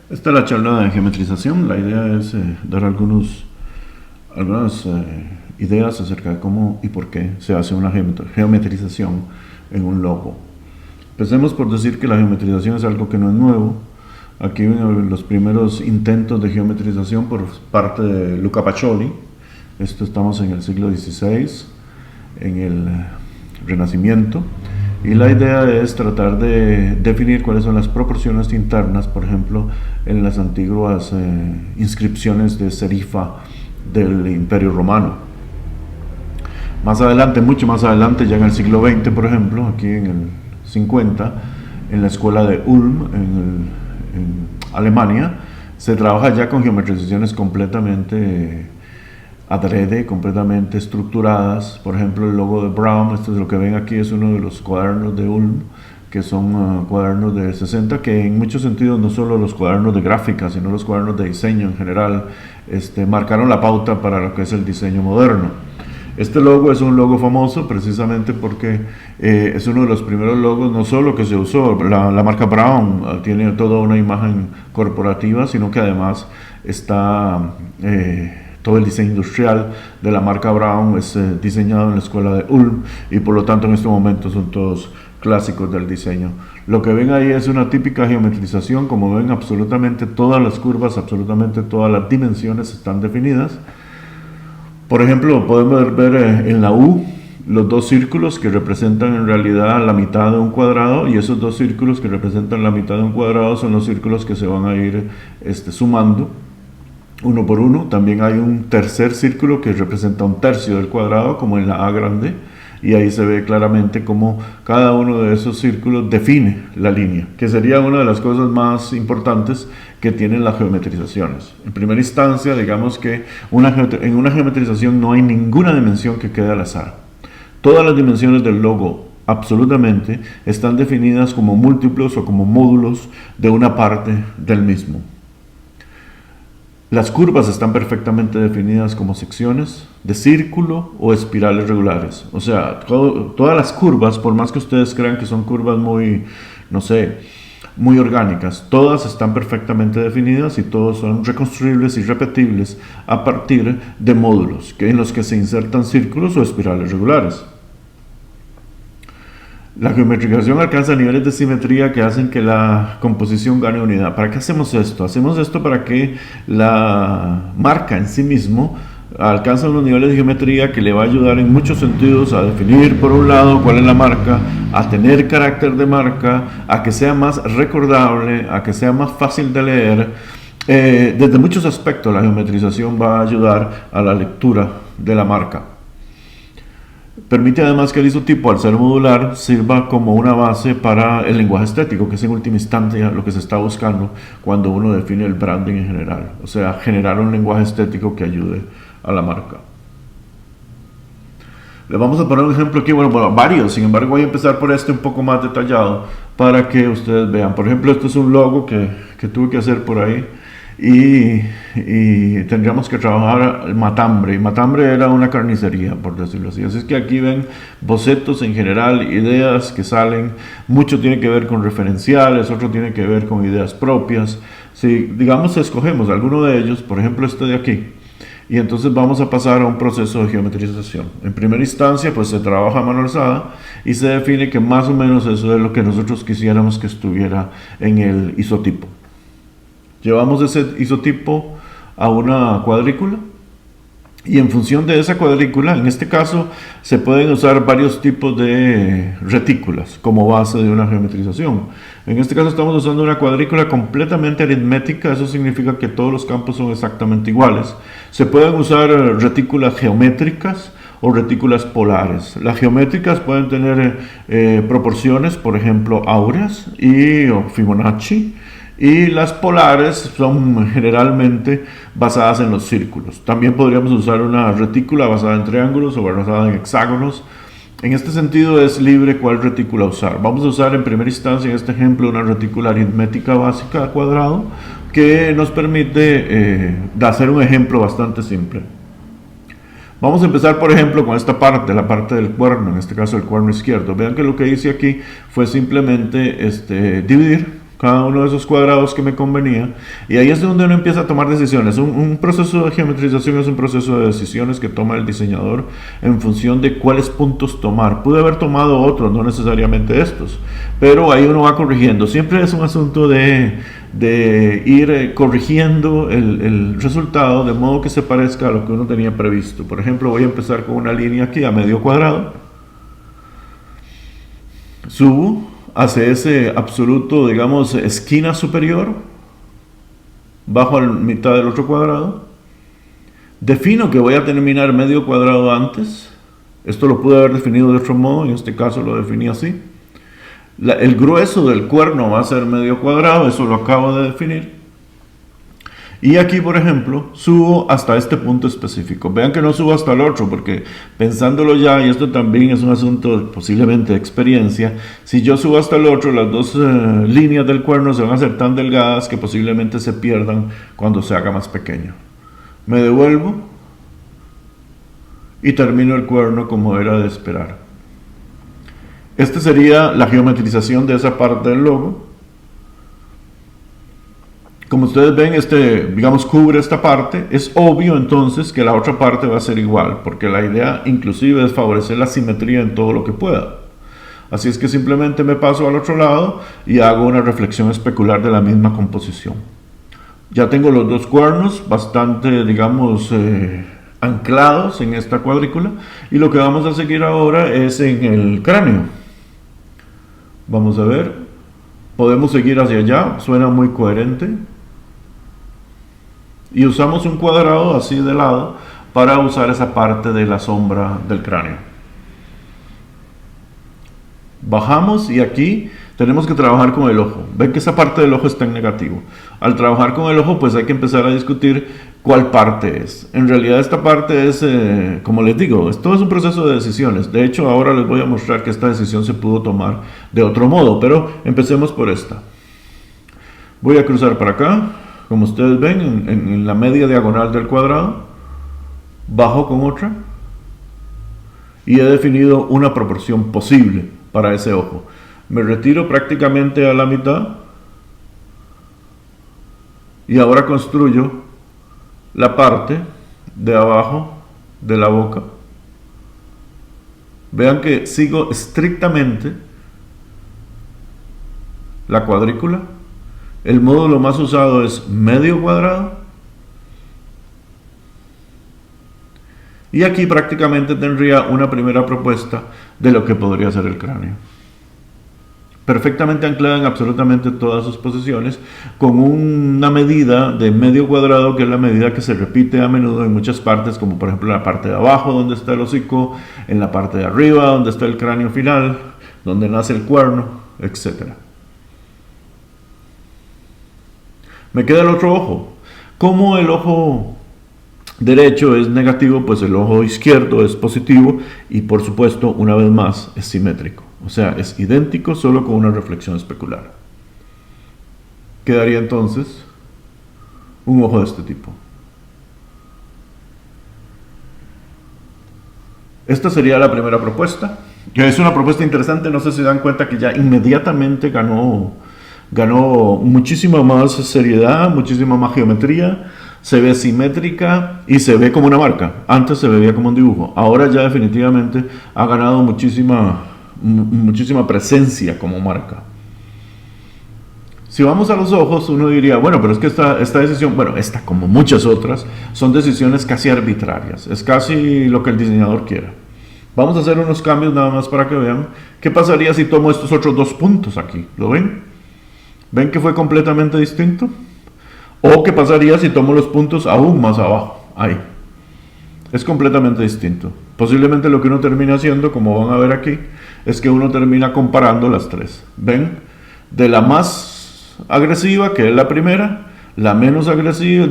Esta es la charla de geometrización. La idea es dar algunas ideas acerca de cómo y por qué se hace una geometrización en un logo. Empecemos por decir que la geometrización es algo que no es nuevo. Aquí vienen los primeros intentos de geometrización por parte de Luca Pacioli. Estamos en el siglo XVI, en el Renacimiento. Y la idea es tratar de definir cuáles son las proporciones internas, por ejemplo, en las antiguas inscripciones de serifa del Imperio Romano. Más adelante, mucho más adelante, ya en el siglo XX, por ejemplo, aquí en el 50, en la escuela de Ulm, en Alemania, se trabaja ya con geometrizaciones completamente adrede, completamente estructuradas. Por ejemplo, el logo de Brown, esto es lo que ven aquí, es uno de los cuadernos de Ulm, que son cuadernos de 60, que en muchos sentidos no solo los cuadernos de gráfica, sino los cuadernos de diseño en general, marcaron la pauta para lo que es el diseño moderno. Este logo es un logo famoso precisamente porque es uno de los primeros logos, no solo que se usó, la marca Brown tiene toda una imagen corporativa, sino que además está todo el diseño industrial de la marca Brown es diseñado en la escuela de Ulm y por lo tanto en este momento son todos clásicos del diseño. Lo que ven ahí es una típica geometrización. Como ven, absolutamente todas las curvas, absolutamente todas las dimensiones están definidas. Por ejemplo, podemos ver en la U los dos círculos que representan en realidad la mitad de un cuadrado, y esos dos círculos que representan la mitad de un cuadrado son los círculos que se van a ir sumando uno por uno. También hay un tercer círculo que representa un tercio del cuadrado, como en la A grande, y ahí se ve claramente cómo cada uno de esos círculos define la línea, que sería una de las cosas más importantes que tienen las geometrizaciones. En primera instancia, digamos que en una geometrización no hay ninguna dimensión que quede al azar. Todas las dimensiones del logo, absolutamente, están definidas como múltiplos o como módulos de una parte del mismo. Las curvas están perfectamente definidas como secciones de círculo o espirales regulares. O sea, todas las curvas, por más que ustedes crean que son curvas muy, no sé, muy orgánicas, todas están perfectamente definidas y todos son reconstruibles y repetibles a partir de módulos en los que se insertan círculos o espirales regulares. La geometrización alcanza niveles de simetría que hacen que la composición gane unidad. ¿Para qué hacemos esto? Hacemos esto para que la marca en sí mismo alcance unos niveles de geometría que le va a ayudar en muchos sentidos a definir, por un lado, cuál es la marca, a tener carácter de marca, a que sea más recordable, a que sea más fácil de leer. Desde muchos aspectos la geometrización va a ayudar a la lectura de la marca. Permite además que el isotipo, al ser modular, sirva como una base para el lenguaje estético, que es en última instancia lo que se está buscando cuando uno define el branding en general. O sea, generar un lenguaje estético que ayude a la marca. Le vamos a poner un ejemplo aquí, bueno, varios, sin embargo voy a empezar por este un poco más detallado para que ustedes vean. Por ejemplo, este es un logo que tuve que hacer por ahí. Y tendríamos que trabajar el matambre. Y matambre era una carnicería, por decirlo así. Así es que aquí ven bocetos en general, ideas que salen. Mucho tiene que ver con referenciales, otro tiene que ver con ideas propias. Si, digamos, escogemos alguno de ellos, por ejemplo este de aquí, y entonces vamos a pasar a un proceso de geometrización. En primera instancia, pues se trabaja a mano alzada y se define que más o menos eso es lo que nosotros quisiéramos que estuviera en el isotipo. Llevamos ese isotipo a una cuadrícula y en función de esa cuadrícula, en este caso, se pueden usar varios tipos de retículas como base de una geometrización. En este caso estamos usando una cuadrícula completamente aritmética, eso significa que todos los campos son exactamente iguales. Se pueden usar retículas geométricas o retículas polares. Las geométricas pueden tener proporciones, por ejemplo, áureas o Fibonacci. Y las polares son generalmente basadas en los círculos. También podríamos usar una retícula basada en triángulos o basada en hexágonos. En este sentido es libre cuál retícula usar. Vamos a usar en primera instancia en este ejemplo una retícula aritmética básica al cuadrado que nos permite hacer un ejemplo bastante simple. Vamos a empezar, por ejemplo, con esta parte, la parte del cuerno, en este caso el cuerno izquierdo. Vean que lo que hice aquí fue simplemente dividir cada uno de esos cuadrados que me convenía, y ahí es donde uno empieza a tomar decisiones. Un proceso de geometrización es un proceso de decisiones que toma el diseñador en función de cuáles puntos tomar. Pude haber tomado otros, no necesariamente estos, pero ahí uno va corrigiendo. Siempre es un asunto de ir corrigiendo el resultado de modo que se parezca a lo que uno tenía previsto. Por ejemplo, voy a empezar con una línea aquí a medio cuadrado, subo hacia ese absoluto, digamos, esquina superior, bajo a la mitad del otro cuadrado, defino que voy a terminar medio cuadrado antes. Esto lo pude haber definido de otro modo, en este caso lo definí así. El grueso del cuerno va a ser medio cuadrado, eso lo acabo de definir. Y aquí, por ejemplo, subo hasta este punto específico. Vean que no subo hasta el otro, porque pensándolo ya, y esto también es un asunto posiblemente de experiencia, si yo subo hasta el otro, las dos líneas del cuerno se van a hacer tan delgadas que posiblemente se pierdan cuando se haga más pequeño. Me devuelvo y termino el cuerno como era de esperar. Esta sería la geometrización de esa parte del logo. Como ustedes ven, digamos, cubre esta parte. Es obvio entonces que la otra parte va a ser igual, porque la idea inclusive es favorecer la simetría en todo lo que pueda. Así es que simplemente me paso al otro lado y hago una reflexión especular de la misma composición. Ya tengo los dos cuernos bastante, digamos, anclados en esta cuadrícula, y lo que vamos a seguir ahora es en el cráneo. Vamos a ver, podemos seguir hacia allá, suena muy coherente. Y usamos un cuadrado así de lado para usar esa parte de la sombra del cráneo. Bajamos y aquí tenemos que trabajar con el ojo. Ven que esa parte del ojo está en negativo. Al trabajar con el ojo, pues hay que empezar a discutir cuál parte es. En realidad esta parte es, como les digo, esto es un proceso de decisiones. De hecho, ahora les voy a mostrar que esta decisión se pudo tomar de otro modo, pero empecemos por esta. Voy a cruzar para acá. Como ustedes ven, en la media diagonal del cuadrado, bajo con otra y he definido una proporción posible para ese ojo. Me retiro prácticamente a la mitad y ahora construyo la parte de abajo de la boca. Vean que sigo estrictamente la cuadrícula. El módulo más usado es medio cuadrado. Y aquí prácticamente tendría una primera propuesta de lo que podría ser el cráneo. Perfectamente anclada en absolutamente todas sus posiciones, con una medida de medio cuadrado, que es la medida que se repite a menudo en muchas partes, como por ejemplo en la parte de abajo donde está el hocico, en la parte de arriba donde está el cráneo final, donde nace el cuerno, etc. Me queda el otro ojo. Como el ojo derecho es negativo, pues el ojo izquierdo es positivo y por supuesto, una vez más, es simétrico. O sea, es idéntico, solo con una reflexión especular. Quedaría entonces un ojo de este tipo. Esta sería la primera propuesta, que es una propuesta interesante. No sé si se dan cuenta que ya inmediatamente ganó muchísima más seriedad, muchísima más geometría, se ve simétrica y se ve como una marca. Antes se veía como un dibujo, ahora ya definitivamente ha ganado muchísima presencia como marca. Si vamos a los ojos, uno diría, bueno, pero es que esta decisión, bueno, esta como muchas otras, son decisiones casi arbitrarias, es casi lo que el diseñador quiera. Vamos a hacer unos cambios nada más para que vean qué pasaría si tomo estos otros dos puntos aquí. ¿Lo ven? ¿Ven que fue completamente distinto? ¿O qué pasaría si tomo los puntos aún más abajo? Ahí. Es completamente distinto. Posiblemente lo que uno termina haciendo, como van a ver aquí, es que uno termina comparando las tres. ¿Ven? De la más agresiva, que es la primera, la menos agresiva,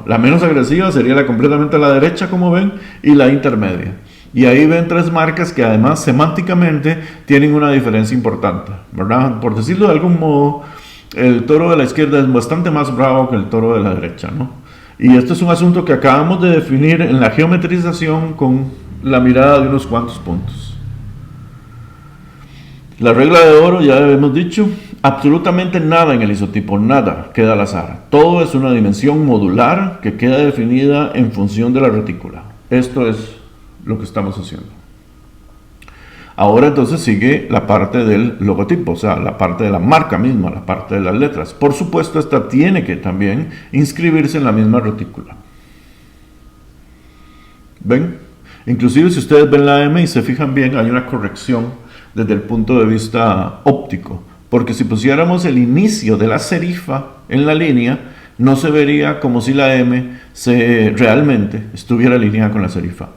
la menos agresiva sería la completamente a la derecha, como ven, y la intermedia. Y ahí ven tres marcas que además semánticamente tienen una diferencia importante, ¿verdad? Por decirlo de algún modo, el toro de la izquierda es bastante más bravo que el toro de la derecha, ¿no? Y esto es un asunto que acabamos de definir en la geometrización con la mirada de unos cuantos puntos. La regla de oro, ya hemos dicho, Absolutamente nada en el isotipo, nada queda al azar. Todo es una dimensión modular que queda definida en función de la retícula. Esto es lo que estamos haciendo. Ahora entonces sigue la parte del logotipo, o sea, la parte de la marca misma, la parte de las letras. Por supuesto, esta tiene que también inscribirse en la misma retícula. ¿Ven? Inclusive si ustedes ven la M y se fijan bien, hay una corrección desde el punto de vista óptico. Porque si pusiéramos el inicio de la serifa en la línea, no se vería como si la M realmente estuviera alineada con la serifa.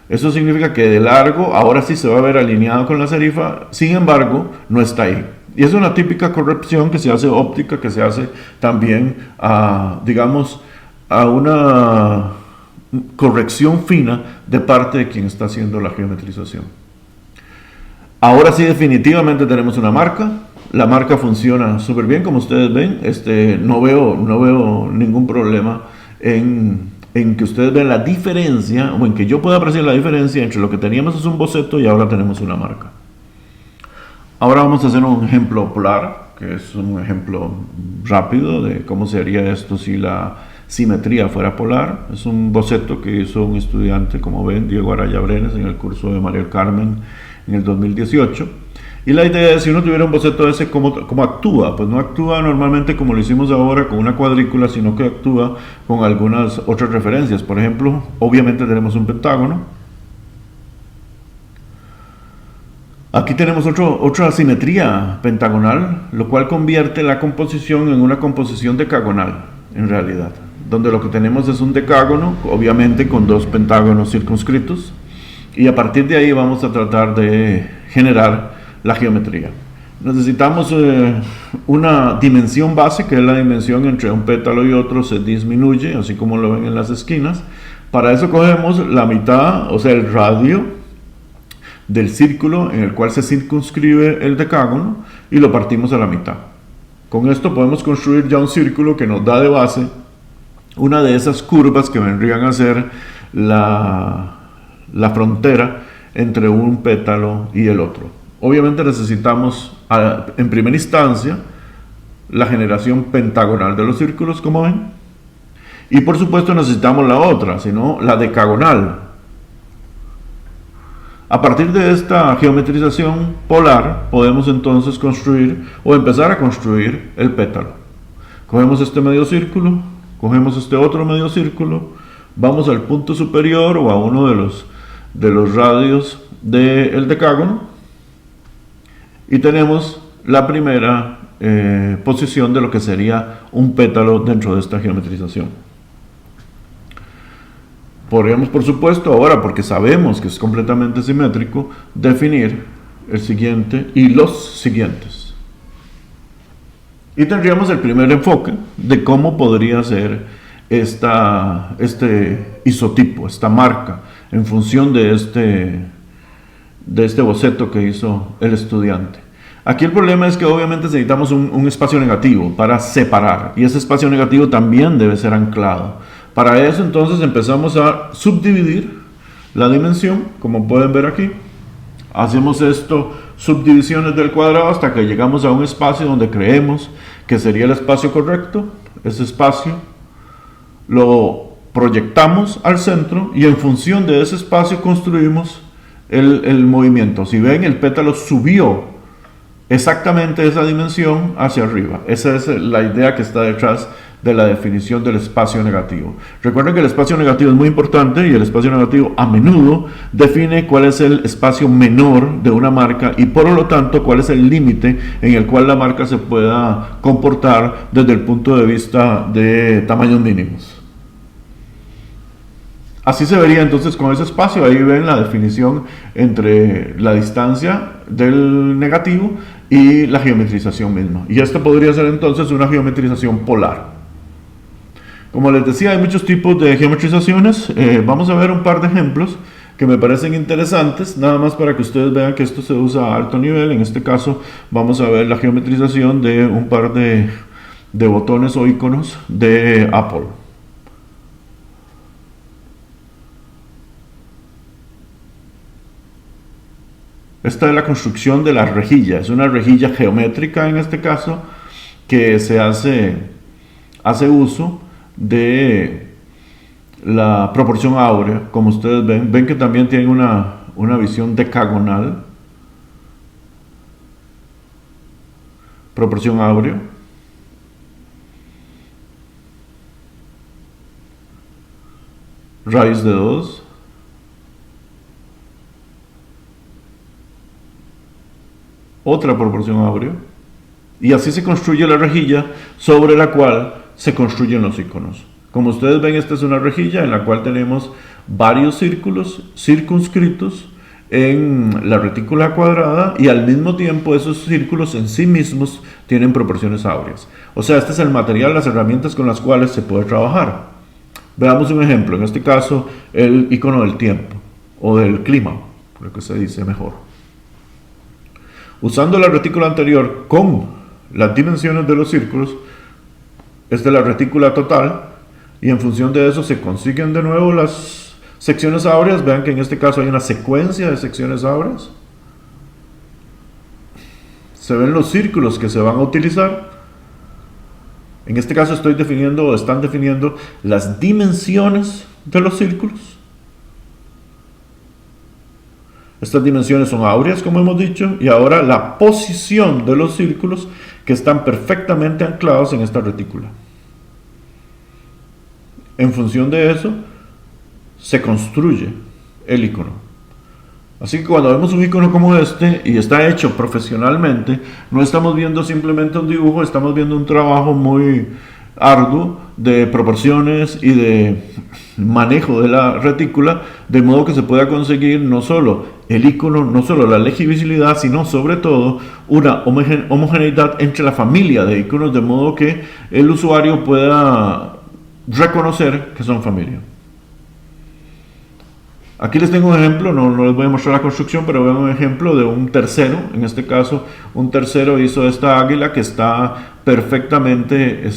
Eso significa que de largo ahora sí se va a ver alineado con la serifa, sin embargo, no está ahí. Y es una típica corrección que se hace óptica, que se hace también digamos, a una corrección fina de parte de quien está haciendo la geometrización. Ahora sí definitivamente tenemos una marca. La marca funciona súper bien, como ustedes ven. No veo ningún problema en que ustedes vean la diferencia, o en que yo pueda apreciar la diferencia entre lo que teníamos es un boceto y ahora tenemos una marca. Ahora vamos a hacer un ejemplo polar, que es un ejemplo rápido de cómo sería esto si la simetría fuera polar. Es un boceto que hizo un estudiante, como ven, Diego Araya Brenes, en el curso de María del Carmen en el 2018. Y la idea es, si uno tuviera un boceto de ese, ¿cómo actúa? Pues no actúa normalmente como lo hicimos ahora con una cuadrícula, sino que actúa con algunas otras referencias. Por ejemplo, obviamente tenemos un pentágono. Aquí tenemos otra simetría pentagonal, lo cual convierte la composición en una composición decagonal, en realidad. Donde lo que tenemos es un decágono, obviamente con dos pentágonos circunscritos. Y a partir de ahí vamos a tratar de generar la geometría. Necesitamos una dimensión base, que es la dimensión entre un pétalo y otro se disminuye, así como lo ven en las esquinas. Para eso cogemos la mitad, o sea, el radio del círculo en el cual se circunscribe el decágono y lo partimos a la mitad. Con esto podemos construir ya un círculo que nos da de base una de esas curvas que vendrían a ser la frontera entre un pétalo y el otro. Obviamente necesitamos en primera instancia la generación pentagonal de los círculos, como ven, y por supuesto necesitamos la otra, sino la decagonal. A partir de esta geometrización polar podemos entonces construir o empezar a construir el pétalo. Cogemos este medio círculo, cogemos este otro medio círculo, vamos al punto superior o a uno de los radios del decágono y tenemos la primera posición de lo que sería un pétalo dentro de esta geometrización. Podríamos, por supuesto, ahora, porque sabemos que es completamente simétrico, definir el siguiente y los siguientes. Y tendríamos el primer enfoque de cómo podría ser este isotipo, esta marca, en función de este boceto que hizo el estudiante. Aquí el problema es que obviamente necesitamos un espacio negativo para separar, y ese espacio negativo también debe ser anclado. Para eso entonces empezamos a subdividir la dimensión, como pueden ver aquí. Hacemos esto, subdivisiones del cuadrado, hasta que llegamos a un espacio donde creemos que sería el espacio correcto. Ese espacio lo proyectamos al centro y en función de ese espacio construimos el movimiento. Si ven, el pétalo subió exactamente esa dimensión hacia arriba. Esa es la idea que está detrás de la definición del espacio negativo. Recuerden que el espacio negativo es muy importante y el espacio negativo a menudo define cuál es el espacio menor de una marca y por lo tanto cuál es el límite en el cual la marca se pueda comportar desde el punto de vista de tamaños mínimos. Así se vería entonces con ese espacio. Ahí ven la definición entre la distancia del negativo y la geometrización misma. Y esto podría ser entonces una geometrización polar. Como les decía, hay muchos tipos de geometrizaciones. Vamos a ver un par de ejemplos que me parecen interesantes, nada más para que ustedes vean que esto se usa a alto nivel. En este caso vamos a ver la geometrización de un par de botones o iconos de Apple. Esta es la construcción de la rejilla. Es una rejilla geométrica en este caso que se hace uso de la proporción áurea. Como ustedes ven que también tiene una visión decagonal. Proporción áurea. Raíz de 2. Otra proporción áurea. Y así se construye la rejilla sobre la cual se construyen los iconos. Como ustedes ven, esta es una rejilla en la cual tenemos varios círculos circunscritos en la retícula cuadrada, y al mismo tiempo esos círculos en sí mismos tienen proporciones áureas. O sea, este es el material, las herramientas con las cuales se puede trabajar. Veamos un ejemplo, en este caso el icono del tiempo o del clima, por lo que se dice mejor. Usando la retícula anterior con las dimensiones de los círculos, esta es la retícula total, y en función de eso se consiguen de nuevo las secciones áureas. Vean que en este caso hay una secuencia de secciones áureas. Se ven los círculos que se van a utilizar. En este caso están definiendo las dimensiones de los círculos. Estas dimensiones son áureas, como hemos dicho, y ahora la posición de los círculos que están perfectamente anclados en esta retícula. En función de eso, se construye el icono. Así que cuando vemos un icono como este y está hecho profesionalmente, no estamos viendo simplemente un dibujo, estamos viendo un trabajo muy arduo de proporciones y de manejo de la retícula, de modo que se pueda conseguir no solo el icono, no solo la legibilidad, sino sobre todo una homogeneidad entre la familia de iconos, de modo que el usuario pueda reconocer que son familia. Aquí les tengo un ejemplo, no les voy a mostrar la construcción, pero vean un ejemplo de un tercero. En este caso, un tercero hizo esta águila que está perfectamente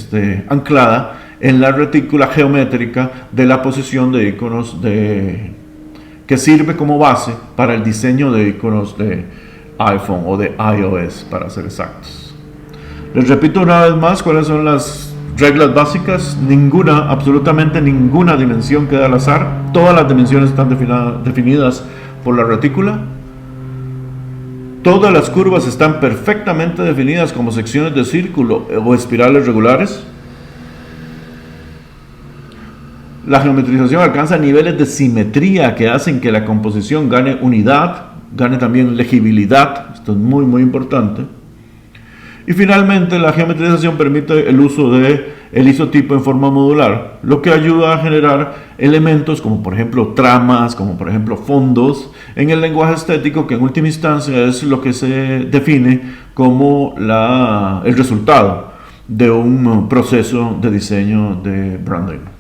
anclada en la retícula geométrica de la posición de iconos que sirve como base para el diseño de iconos de iPhone o de iOS, para ser exactos. Les repito una vez más cuáles son las reglas básicas. Absolutamente ninguna dimensión queda al azar. Todas las dimensiones están definidas por la retícula. Todas las curvas están perfectamente definidas como secciones de círculo o espirales regulares. La geometrización alcanza niveles de simetría que hacen que la composición gane unidad, gane también legibilidad. Esto es muy, muy importante. Y finalmente, la geometrización permite el uso del isotipo en forma modular, lo que ayuda a generar elementos como por ejemplo tramas, como por ejemplo fondos, en el lenguaje estético, que en última instancia es lo que se define como el resultado de un proceso de diseño de branding.